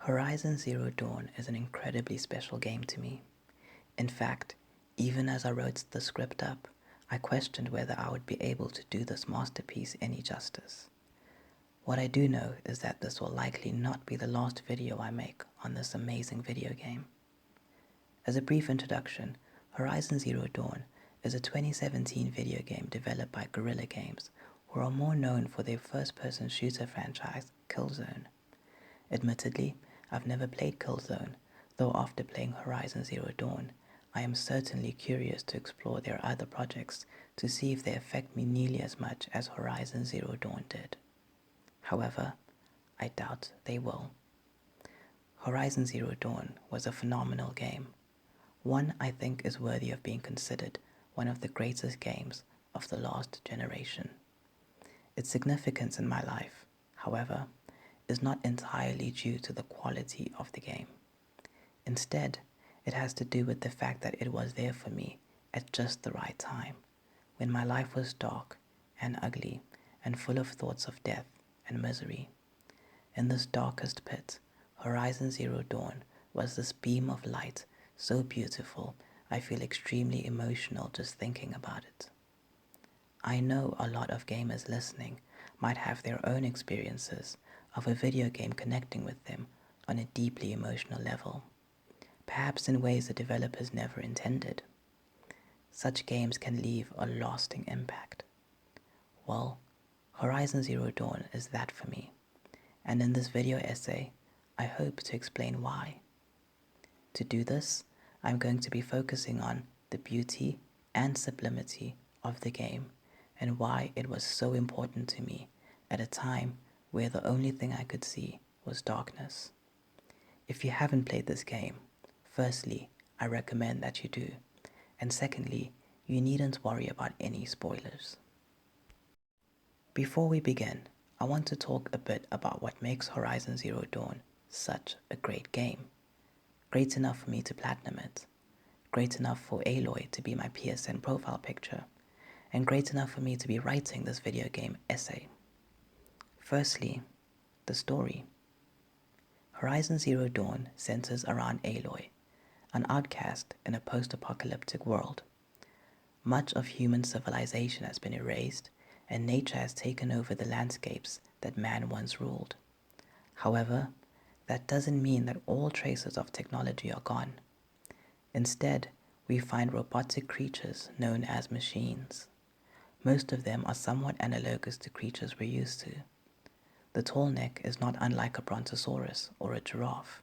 Horizon Zero Dawn is an incredibly special game to me. In fact, even as I wrote the script up, I questioned whether I would be able to do this masterpiece any justice. What I do know is that this will likely not be the last video I make on this amazing video game. As a brief introduction, Horizon Zero Dawn is a 2017 video game developed by Guerrilla Games, who are more known for their first-person shooter franchise, Killzone. Admittedly, I've never played Killzone, though after playing Horizon Zero Dawn, I am certainly curious to explore their other projects to see if they affect me nearly as much as Horizon Zero Dawn did. However, I doubt they will. Horizon Zero Dawn was a phenomenal game. One I think is worthy of being considered one of the greatest games of the last generation. Its significance in my life, however, is not entirely due to the quality of the game. Instead, it has to do with the fact that it was there for me at just the right time, when my life was dark and ugly and full of thoughts of death and misery. In this darkest pit, Horizon Zero Dawn was this beam of light so beautiful I feel extremely emotional just thinking about it. I know a lot of gamers listening might have their own experiences of a video game connecting with them on a deeply emotional level, perhaps in ways the developers never intended. Such games can leave a lasting impact. Well, Horizon Zero Dawn is that for me, and in this video essay, I hope to explain why. To do this, I'm going to be focusing on the beauty and sublimity of the game and why it was so important to me at a time where the only thing I could see was darkness. If you haven't played this game, firstly, I recommend that you do, and secondly, you needn't worry about any spoilers. Before we begin, I want to talk a bit about what makes Horizon Zero Dawn such a great game. Great enough for me to platinum it, great enough for Aloy to be my PSN profile picture, and great enough for me to be writing this video game essay. Firstly, the story. Horizon Zero Dawn centers around Aloy, an outcast in a post-apocalyptic world. Much of human civilization has been erased, and nature has taken over the landscapes that man once ruled. However, that doesn't mean that all traces of technology are gone. Instead, we find robotic creatures known as machines. Most of them are somewhat analogous to creatures we're used to. The tall neck is not unlike a brontosaurus or a giraffe.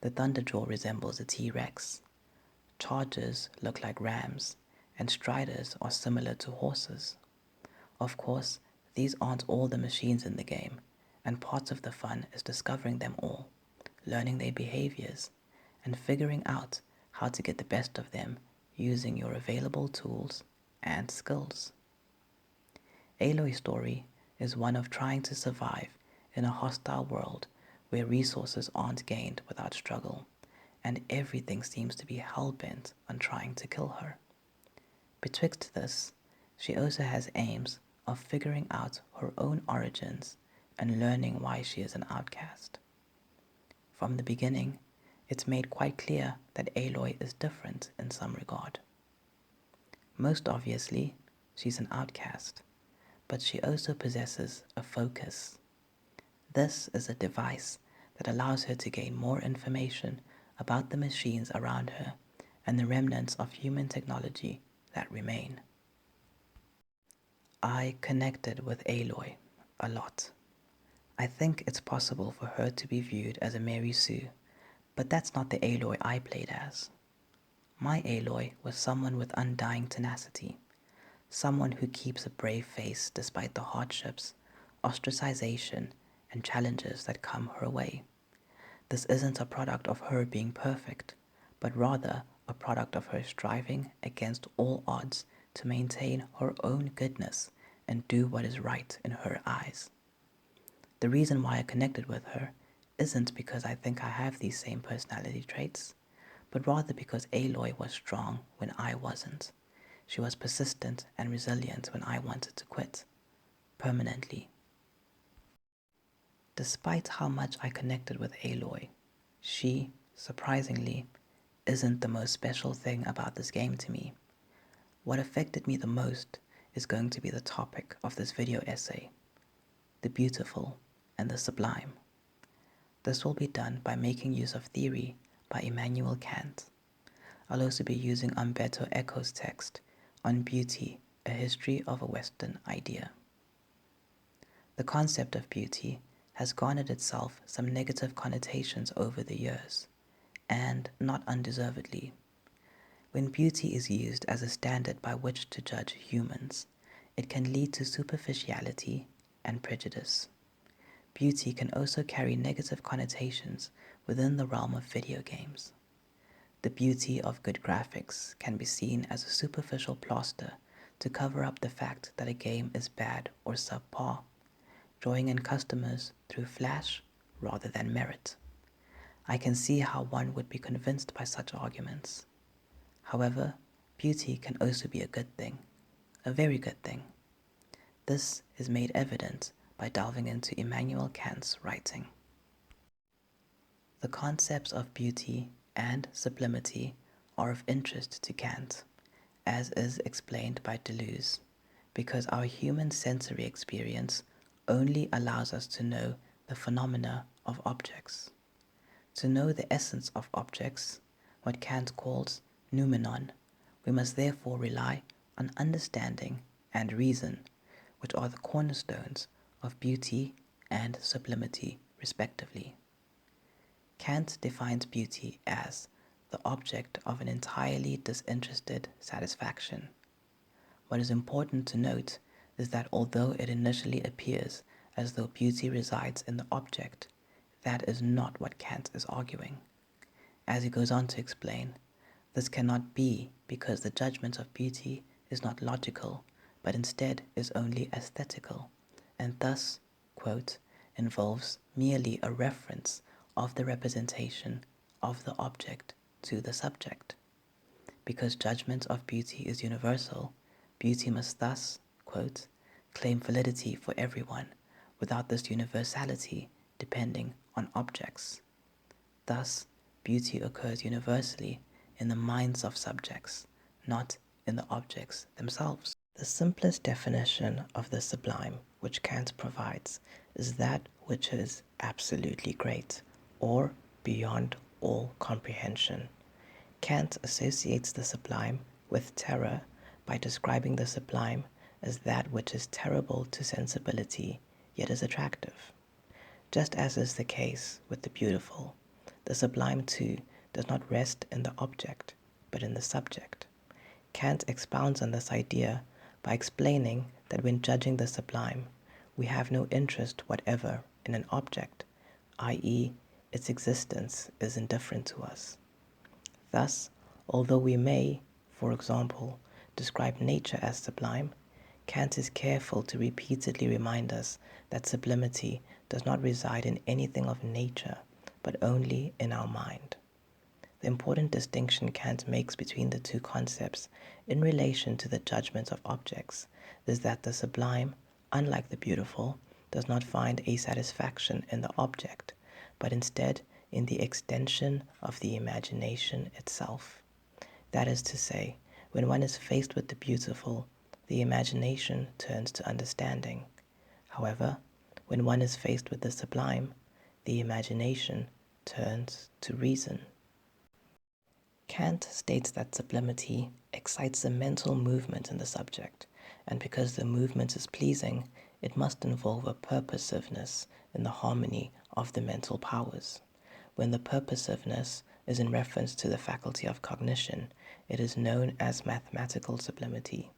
The thunderjaw resembles a T-Rex. Chargers look like rams, and striders are similar to horses. Of course, these aren't all the machines in the game, and part of the fun is discovering them all, learning their behaviors, and figuring out how to get the best of them using your available tools and skills. Aloy's story is one of trying to survive in a hostile world where resources aren't gained without struggle, and everything seems to be hell-bent on trying to kill her. Betwixt this, she also has aims of figuring out her own origins and learning why she is an outcast. From the beginning, it's made quite clear that Aloy is different in some regard. Most obviously, she's an outcast, but she also possesses a focus. This is a device that allows her to gain more information about the machines around her and the remnants of human technology that remain. I connected with Aloy a lot. I think it's possible for her to be viewed as a Mary Sue, but that's not the Aloy I played as. My Aloy was someone with undying tenacity, someone who keeps a brave face despite the hardships, ostracization, and challenges that come her way. This isn't a product of her being perfect, but rather a product of her striving against all odds to maintain her own goodness and do what is right in her eyes. The reason why I connected with her isn't because I think I have these same personality traits, but rather because Aloy was strong when I wasn't. She was persistent and resilient when I wanted to quit, permanently. Despite how much I connected with Aloy, She, surprisingly, isn't the most special thing about this game to me. What affected me the most is going to be the topic of this video essay, the beautiful and the sublime. This will be done by making use of theory by Immanuel Kant. I'll also be using Umberto Eco's text on Beauty, a History of a Western Idea. The concept of beauty has garnered itself some negative connotations over the years, and not undeservedly. When beauty is used as a standard by which to judge humans, it can lead to superficiality and prejudice. Beauty can also carry negative connotations within the realm of video games. The beauty of good graphics can be seen as a superficial plaster to cover up the fact that a game is bad or subpar, drawing in customers through flash rather than merit. I can see how one would be convinced by such arguments. However, beauty can also be a good thing, a very good thing. This is made evident by delving into Immanuel Kant's writing. The concepts of beauty and sublimity are of interest to Kant, as is explained by Deleuze, because our human sensory experience only allows us to know the phenomena of objects. To know the essence of objects, what Kant calls noumenon, we must therefore rely on understanding and reason, which are the cornerstones of beauty and sublimity, respectively. Kant defines beauty as the object of an entirely disinterested satisfaction. What is important to note is that although it initially appears as though beauty resides in the object, that is not what Kant is arguing. As he goes on to explain, this cannot be because the judgment of beauty is not logical, but instead is only aesthetical, and thus, quote, involves merely a reference of the representation of the object to the subject. Because judgment of beauty is universal, beauty must thus, quote, claim validity for everyone, without this universality depending on objects. Thus, beauty occurs universally in the minds of subjects, not in the objects themselves. The simplest definition of the sublime which Kant provides is that which is absolutely great, or beyond all comprehension. Kant associates the sublime with terror by describing the sublime as that which is terrible to sensibility, yet is attractive. Just as is the case with the beautiful, the sublime too does not rest in the object, but in the subject. Kant expounds on this idea by explaining that when judging the sublime, we have no interest whatever in an object, i.e., its existence is indifferent to us. Thus, although we may, for example, describe nature as sublime, Kant is careful to repeatedly remind us that sublimity does not reside in anything of nature, but only in our mind. The important distinction Kant makes between the two concepts in relation to the judgment of objects is that the sublime, unlike the beautiful, does not find a satisfaction in the object, but instead in the extension of the imagination itself. That is to say, when one is faced with the beautiful, the imagination turns to understanding. However, when one is faced with the sublime, the imagination turns to reason. Kant states that sublimity excites a mental movement in the subject, and because the movement is pleasing, it must involve a purposiveness in the harmony of the mental powers. When the purposiveness is in reference to the faculty of cognition, it is known as mathematical sublimity,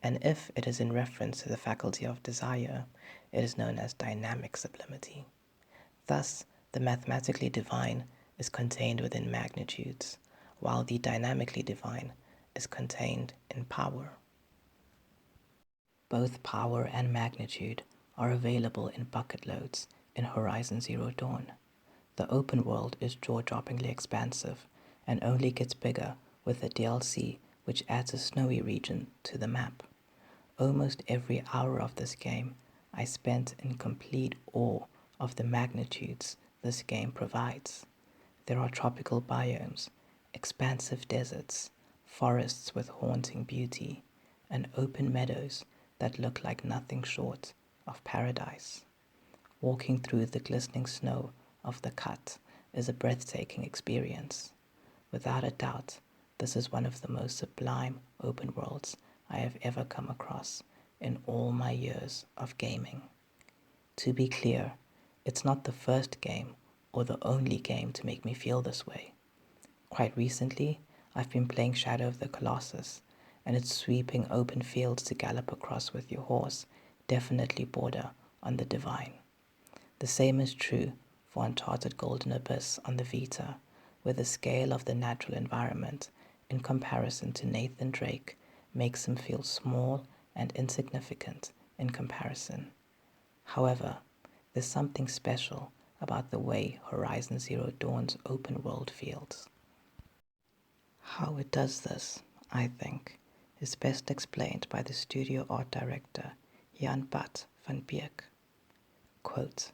and if it is in reference to the faculty of desire, it is known as dynamic sublimity. Thus, the mathematically divine is contained within magnitudes, while the dynamically divine is contained in power. Both power and magnitude are available in bucket loads in Horizon Zero Dawn. The open world is jaw-droppingly expansive and only gets bigger with the DLC, which adds a snowy region to the map. Almost every hour of this game I spent in complete awe of the magnitudes this game provides. There are tropical biomes, expansive deserts, forests with haunting beauty, and open meadows that look like nothing short of paradise. Walking through the glistening snow of the Cut is a breathtaking experience. Without a doubt, this is one of the most sublime open worlds I have ever come across in all my years of gaming. To be clear, it's not the first game or the only game to make me feel this way. Quite recently, I've been playing Shadow of the Colossus, and its sweeping open fields to gallop across with your horse definitely border on the divine. The same is true for Uncharted Golden Abyss on the Vita, where the scale of the natural environment in comparison to Nathan Drake makes him feel small and insignificant in comparison. However, there's something special about the way Horizon Zero Dawn's open world feels. How it does this, I think, is best explained by the studio art director Jan Bat van Beek. Quote,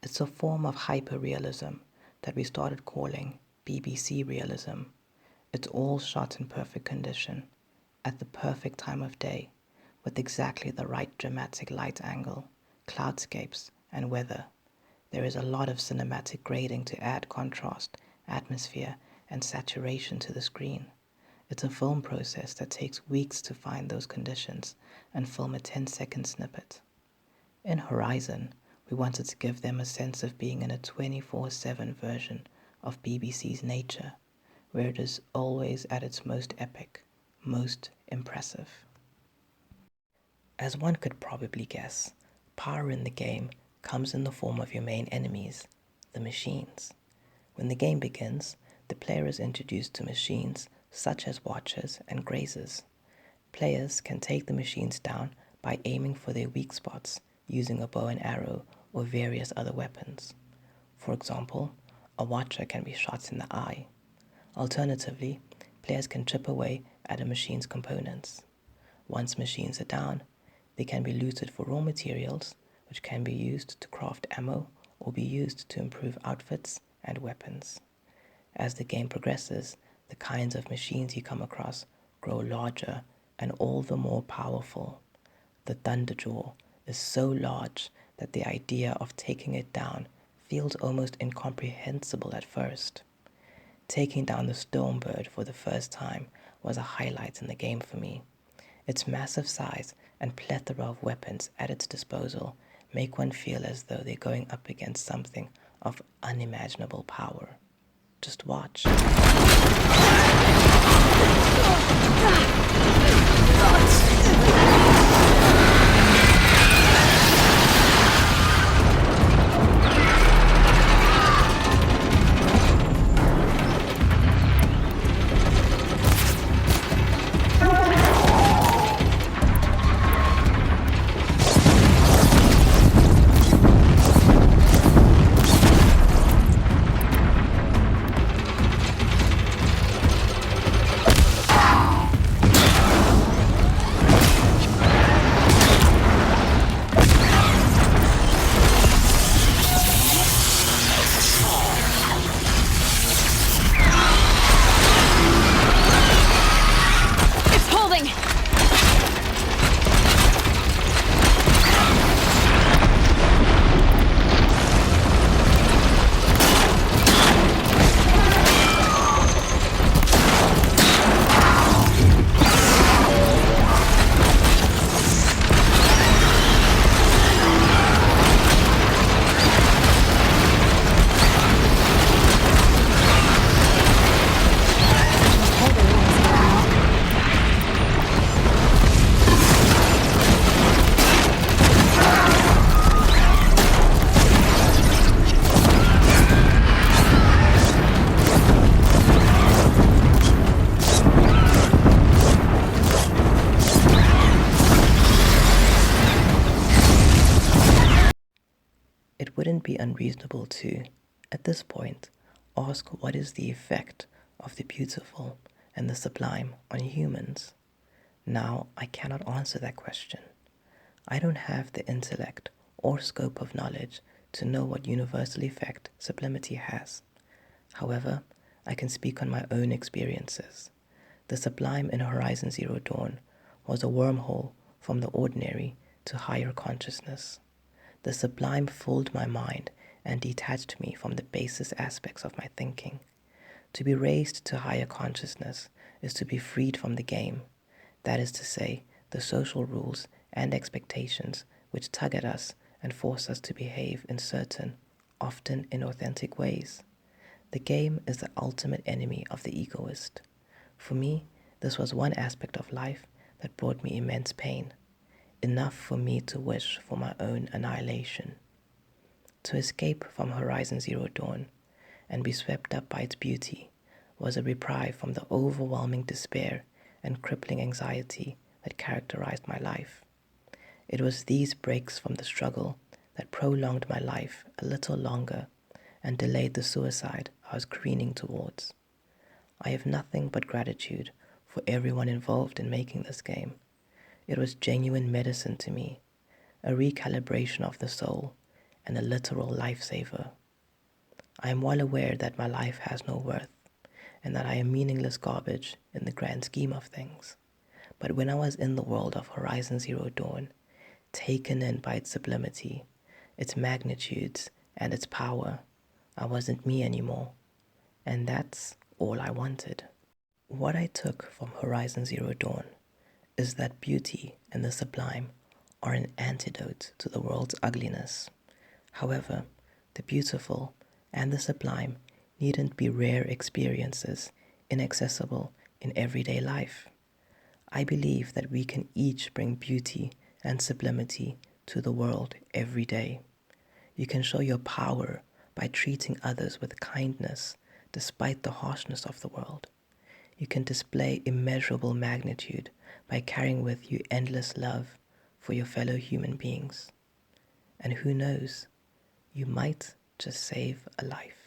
"It's a form of hyperrealism that we started calling BBC realism. It's all shot in perfect condition, at the perfect time of day, with exactly the right dramatic light angle, cloudscapes, and weather. There is a lot of cinematic grading to add contrast, atmosphere, and saturation to the screen. It's a film process that takes weeks to find those conditions and film a 10-second snippet. In Horizon, we wanted to give them a sense of being in a 24/7 version of BBC's nature, where it is always at its most epic, most impressive." As one could probably guess, power in the game comes in the form of your main enemies, the machines. When the game begins, the player is introduced to machines such as Watchers and Grazers. Players can take the machines down by aiming for their weak spots using a bow and arrow or various other weapons. For example, a Watcher can be shot in the eye. Alternatively, players can chip away at a machine's components. Once machines are down, they can be looted for raw materials, which can be used to craft ammo or be used to improve outfits and weapons. As the game progresses, the kinds of machines you come across grow larger and all the more powerful. The Thunderjaw is so large that the idea of taking it down feels almost incomprehensible at first. Taking down the Stormbird for the first time was a highlight in the game for me. Its massive size and plethora of weapons at its disposal make one feel as though they're going up against something of unimaginable power. Just watch. It wouldn't be unreasonable to, at this point, ask what is the effect of the beautiful and the sublime on humans. Now, I cannot answer that question. I don't have the intellect or scope of knowledge to know what universal effect sublimity has. However, I can speak on my own experiences. The sublime in Horizon Zero Dawn was a wormhole from the ordinary to higher consciousness. The sublime filled my mind and detached me from the basest aspects of my thinking. To be raised to higher consciousness is to be freed from the game, that is to say, the social rules and expectations which tug at us and force us to behave in certain, often inauthentic ways. The game is the ultimate enemy of the egoist. For me, this was one aspect of life that brought me immense pain, enough for me to wish for my own annihilation. To escape from Horizon Zero Dawn and be swept up by its beauty was a reprieve from the overwhelming despair and crippling anxiety that characterized my life. It was these breaks from the struggle that prolonged my life a little longer and delayed the suicide I was careening towards. I have nothing but gratitude for everyone involved in making this game. It was genuine medicine to me, a recalibration of the soul, and a literal lifesaver. I am well aware that my life has no worth, and that I am meaningless garbage in the grand scheme of things. But when I was in the world of Horizon Zero Dawn, taken in by its sublimity, its magnitudes, and its power, I wasn't me anymore, and that's all I wanted. What I took from Horizon Zero Dawn is that beauty and the sublime are an antidote to the world's ugliness. However, the beautiful and the sublime needn't be rare experiences inaccessible in everyday life. I believe that we can each bring beauty and sublimity to the world every day. You can show your power by treating others with kindness despite the harshness of the world. You can display immeasurable magnitude by carrying with you endless love for your fellow human beings. And who knows, you might just save a life.